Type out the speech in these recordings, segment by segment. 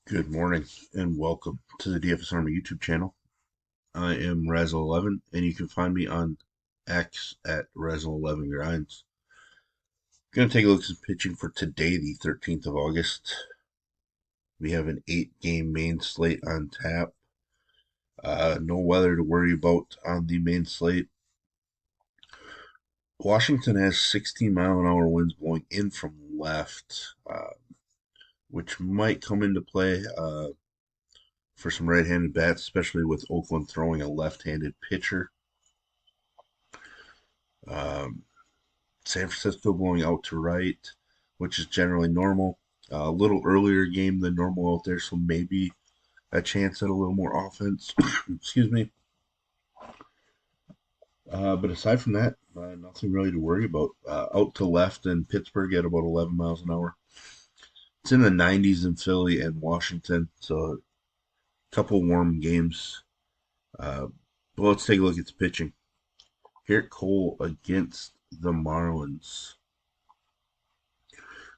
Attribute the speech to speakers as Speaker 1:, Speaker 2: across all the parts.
Speaker 1: Good morning and welcome to the DFS Army YouTube channel. I am Razzle11 and you can find me on X at Razzle11Grinds. Going to take a look at some pitching for today, the 13th of August. We have an 8-game main slate on tap. No weather to worry about on the main slate. Washington has 16-mile-an-hour winds blowing in from left, which might come into play for some right-handed bats, especially with Oakland throwing a left-handed pitcher. San Francisco blowing out to right, which is generally normal. A little earlier game than normal out there, so maybe a chance at a little more offense. Excuse me. But aside from that, nothing really to worry about. Out to left in Pittsburgh at about 11 miles an hour. It's in the 90s in Philly and Washington, so a couple warm games. But let's take a look at the pitching. Garrett Cole against the Marlins.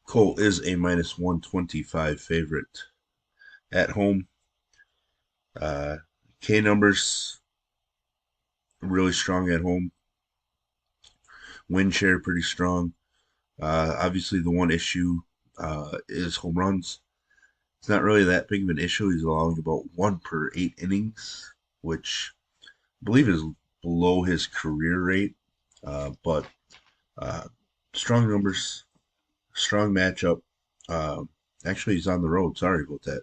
Speaker 1: Cole is a minus 125 favorite at home. K numbers really strong at home. Wind share pretty strong. Obviously, the one issue is home runs. It's not really that big of an issue. He's allowing about 1 per 8 innings, which I believe is below his career rate. But strong numbers, strong matchup. Actually, he's on the road. Sorry about that.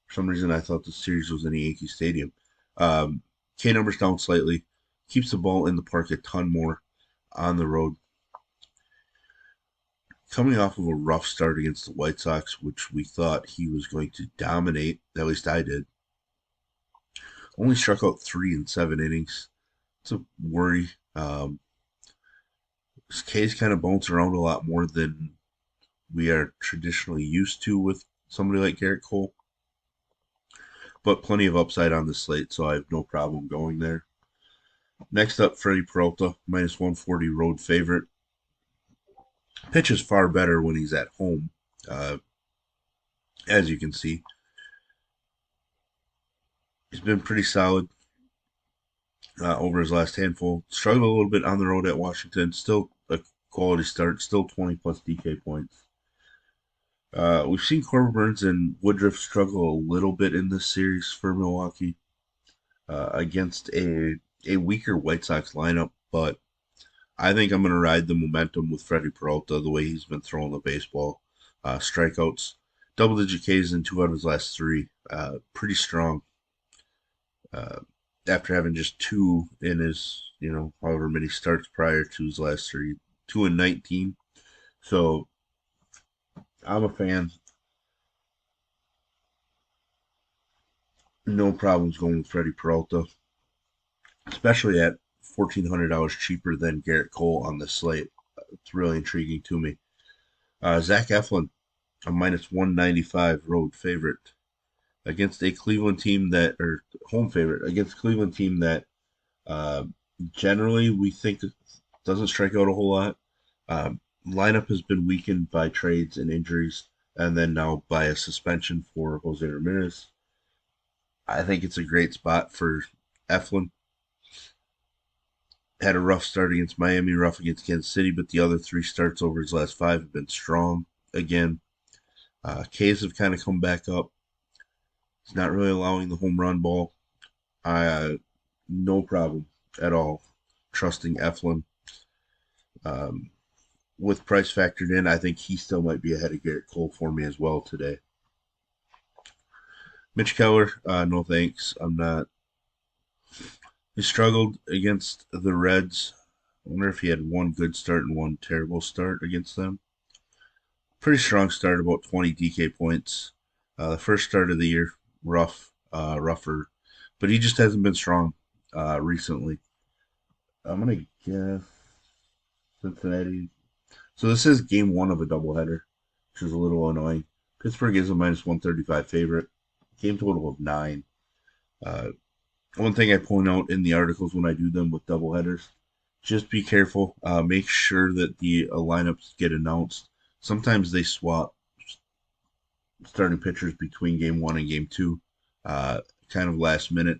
Speaker 1: For some reason, I thought the series was in Yankee Stadium. K numbers down slightly. Keeps the ball in the park a ton more on the road. Coming off of a rough start against the White Sox, which we thought he was going to dominate. At least I did. Only struck out 3 in 7 innings. It's a worry. His K's kind of bounce around a lot more than we are traditionally used to with somebody like Garrett Cole. But plenty of upside on the slate, so I have no problem going there. Next up, Freddie Peralta, minus 140 road favorite. Pitches far better when he's at home, as you can see. He's been pretty solid over his last handful. Struggled a little bit on the road at Washington. Still a quality start. Still 20-plus DK points. We've seen Corbin Burns and Woodruff struggle a little bit in this series for Milwaukee against a weaker White Sox lineup, but I think I'm going to ride the momentum with Freddie Peralta the way he's been throwing the baseball. Strikeouts, double-digit Ks in 2 out of his last 3. Pretty strong. After having just 2 in his, however many starts prior to his last 3, 2 and 19. So I'm a fan. No problems going with Freddie Peralta, especially at $1,400 cheaper than Garrett Cole on the slate. It's really intriguing to me. Zach Eflin, a minus 195 road favorite against a Cleveland team or home favorite against Cleveland team that generally we think doesn't strike out a whole lot. Lineup has been weakened by trades and injuries, and then now by a suspension for Jose Ramirez. I think it's a great spot for Eflin. Had a rough start against Miami, rough against Kansas City, but the other 3 starts over his last 5 have been strong again. Ks have kind of come back up. He's not really allowing the home run ball. No problem at all trusting Eflin. With price factored in, I think he still might be ahead of Garrett Cole for me as well today. Mitch Keller, no thanks. I'm not. He struggled against the Reds. I wonder if he had 1 good start and 1 terrible start against them. Pretty strong start, about 20 DK points. The first start of the year, rougher. But he just hasn't been strong recently. I'm going to guess Cincinnati. So this is game 1 of a doubleheader, which is a little annoying. Pittsburgh is a minus 135 favorite. Game total of 9. One thing I point out in the articles when I do them with doubleheaders, just be careful. Make sure that the lineups get announced. Sometimes they swap starting pitchers between game one and game two, kind of last minute.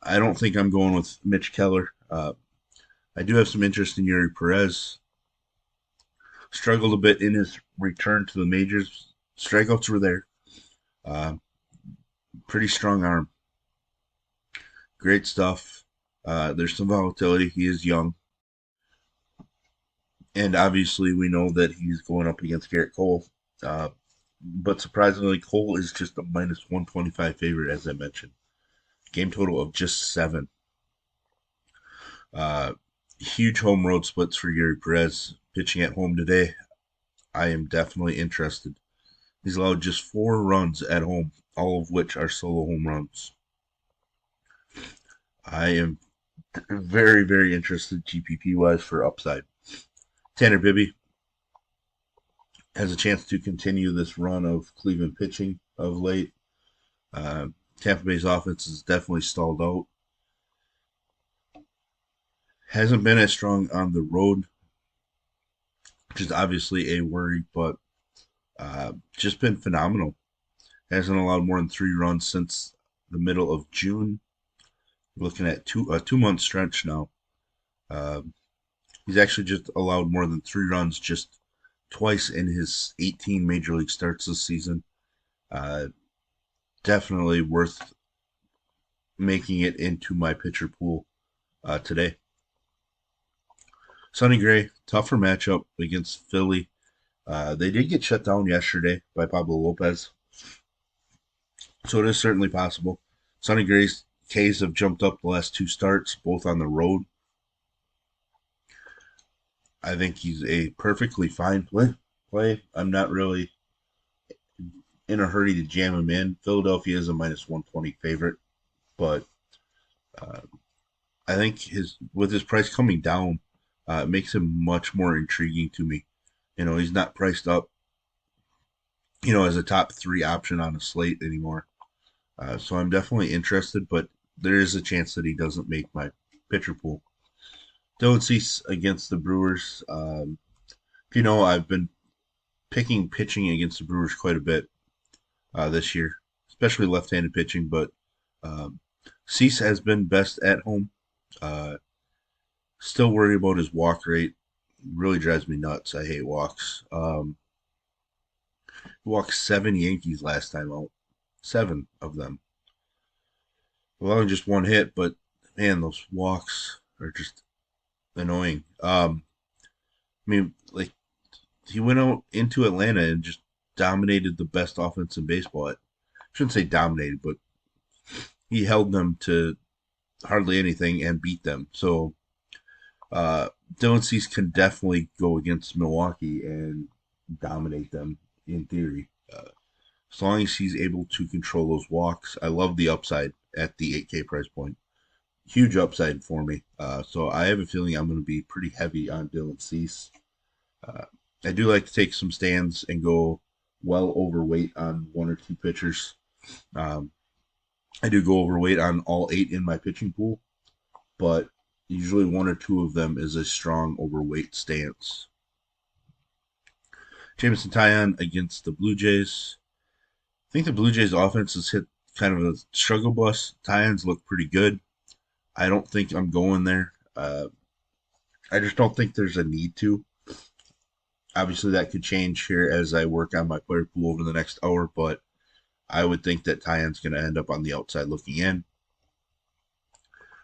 Speaker 1: I don't think I'm going with Mitch Keller. I do have some interest in Yuri Perez. Struggled a bit in his return to the majors. Strikeouts were there. Uh, Pretty strong arm. Great stuff. There's some volatility. He is young. And obviously, we know that he's going up against Garrett Cole. But surprisingly, Cole is just a minus 125 favorite, as I mentioned. Game total of just 7. Uh, Huge home road splits for Yuri Perez pitching at home today. I am definitely interested. He's allowed just 4 runs at home, all of which are solo home runs. I am very, very interested GPP wise for upside. Tanner Bibby has a chance to continue this run of Cleveland pitching of late. Tampa Bay's offense is definitely stalled out. Hasn't been as strong on the road, which is obviously a worry, but just been phenomenal. Hasn't allowed more than 3 runs since the middle of June. We're looking at a 2-month stretch now. He's actually just allowed more than 3 runs just twice in his 18 major league starts this season. Definitely worth making it into my pitcher pool today. Sonny Gray, tougher matchup against Philly. They did get shut down yesterday by Pablo Lopez, so it is certainly possible. Sonny Gray's Ks have jumped up the last 2 starts, both on the road. I think he's a perfectly fine play. I'm not really in a hurry to jam him in. Philadelphia is a minus 120 favorite, but I think with his price coming down, it makes him much more intriguing to me. He's not priced up, as a top 3 option on a slate anymore. So I'm definitely interested, but there is a chance that he doesn't make my pitcher pool. Dylan Cease against the Brewers. I've been picking pitching against the Brewers quite a bit this year, especially left-handed pitching, but Cease has been best at home. Still worried about his walk rate. Really drives me nuts. I hate walks. He walked 7 Yankees last time out. 7 of them. Well, just 1 hit, but man, those walks are just annoying. He went out into Atlanta and just dominated the best offense in baseball. I shouldn't say dominated, but he held them to hardly anything and beat them. So Dylan Cease can definitely go against Milwaukee and dominate them in theory. As long as he's able to control those walks. I love the upside at the 8K price point. Huge upside for me. So I have a feeling I'm going to be pretty heavy on Dylan Cease. I do like to take some stands and go well overweight on 1 or 2 pitchers. I do go overweight on all 8 in my pitching pool, but usually 1 or 2 of them is a strong overweight stance. Jameson Taillon against the Blue Jays. I think the Blue Jays offense has hit kind of a struggle bus. Taillon's look pretty good. I don't think I'm going there. I just don't think there's a need to. Obviously, that could change here as I work on my player pool over the next hour, but I would think that Taillon's going to end up on the outside looking in.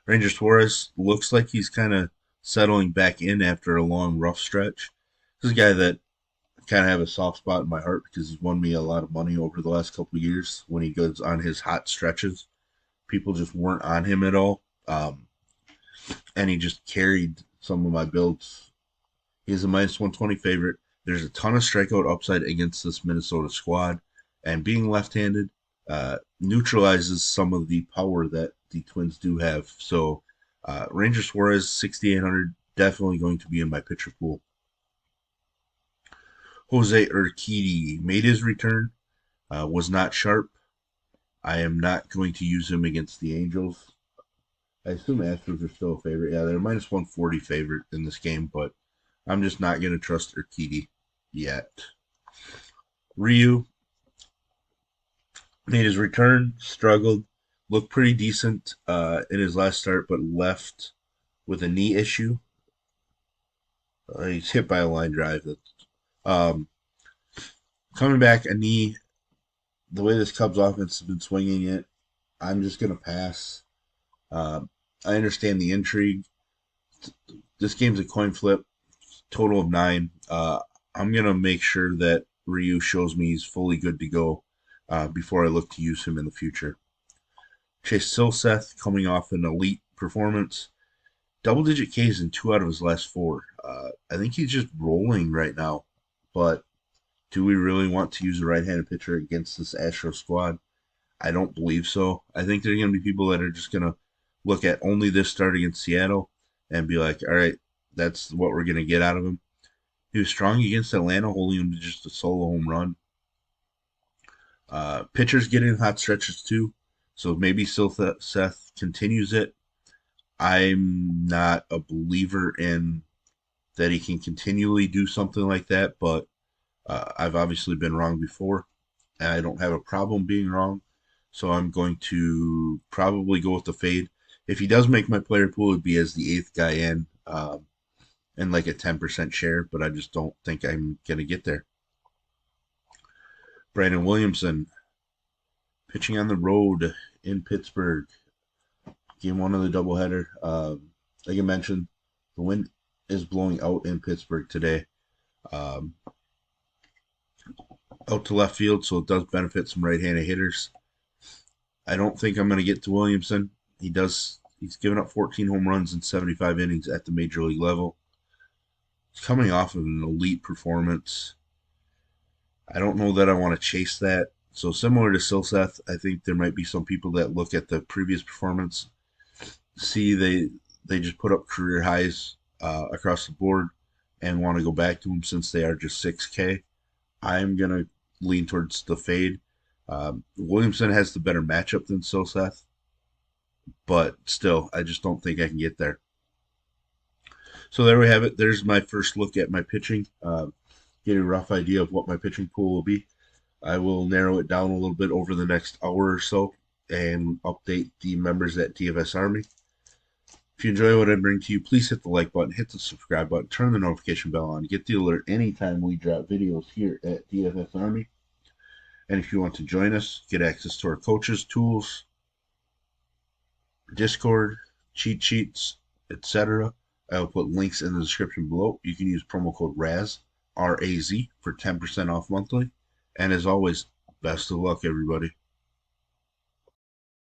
Speaker 1: Ranger Suarez looks like he's kind of settling back in after a long, rough stretch. This is a guy that kind of have a soft spot in my heart because he's won me a lot of money over the last couple of years when he goes on his hot stretches. People just weren't on him at all. And he just carried some of my builds. He's a minus 120 favorite. There's a ton of strikeout upside against this Minnesota squad. And being left-handed neutralizes some of the power that the Twins do have. So Ranger Suarez, 6,800, definitely going to be in my pitcher pool. Jose Urquidy made his return, was not sharp. I am not going to use him against the Angels. I assume Astros are still a favorite. Yeah, they're minus 140 favorite in this game, but I'm just not going to trust Urquidy yet. Ryu made his return, struggled, looked pretty decent in his last start, but left with a knee issue. He's hit by a line drive. Um, Coming back, a knee. The way this Cubs offense has been swinging it, I'm just going to pass. I understand the intrigue. This game's a coin flip, total of 9. I'm going to make sure that Ryu shows me he's fully good to go before I look to use him in the future. Chase Silseth coming off an elite performance. Double digit Ks in 2 out of his last 4. I think he's just rolling right now. But do we really want to use a right handed pitcher against this Astro squad? I don't believe so. I think there are going to be people that are just going to look at only this start against Seattle and be like, all right, that's what we're going to get out of him. He was strong against Atlanta, holding him to just a solo home run. Pitchers get in hot stretches too, so maybe Seth continues it. I'm not a believer in that he can continually do something like that, but I've obviously been wrong before, and I don't have a problem being wrong. So I'm going to probably go with the fade. If he does make my player pool, it'd be as the 8th guy in, and like a 10% share, but I just don't think I'm going to get there. Brandon Williamson pitching on the road in Pittsburgh. Game 1 of the doubleheader. Like I mentioned, the wind is blowing out in Pittsburgh today. Out to left field, so it does benefit some right-handed hitters. I don't think I'm going to get to Williamson. He's given up 14 home runs in 75 innings at the major league level. He's coming off of an elite performance. I don't know that I want to chase that. So similar to Silseth, I think there might be some people that look at the previous performance, see they just put up career highs across the board, and want to go back to them since they are just 6K. I'm going to lean towards the fade. Williamson has the better matchup than Silseth, but still, I just don't think I can get there. So there we have it. There's my first look at my pitching. Get a rough idea of what my pitching pool will be. I will narrow it down a little bit over the next hour or so and update the members at DFS Army. If you enjoy what I bring to you, please hit the like button, hit the subscribe button, turn the notification bell on, get the alert anytime we drop videos here at DFS Army. And if you want to join us, get access to our coaches, tools, Discord, cheat sheets, etc. I will put links in the description below. You can use promo code RAZ, R-A-Z, for 10% off monthly. And as always, best of luck, everybody.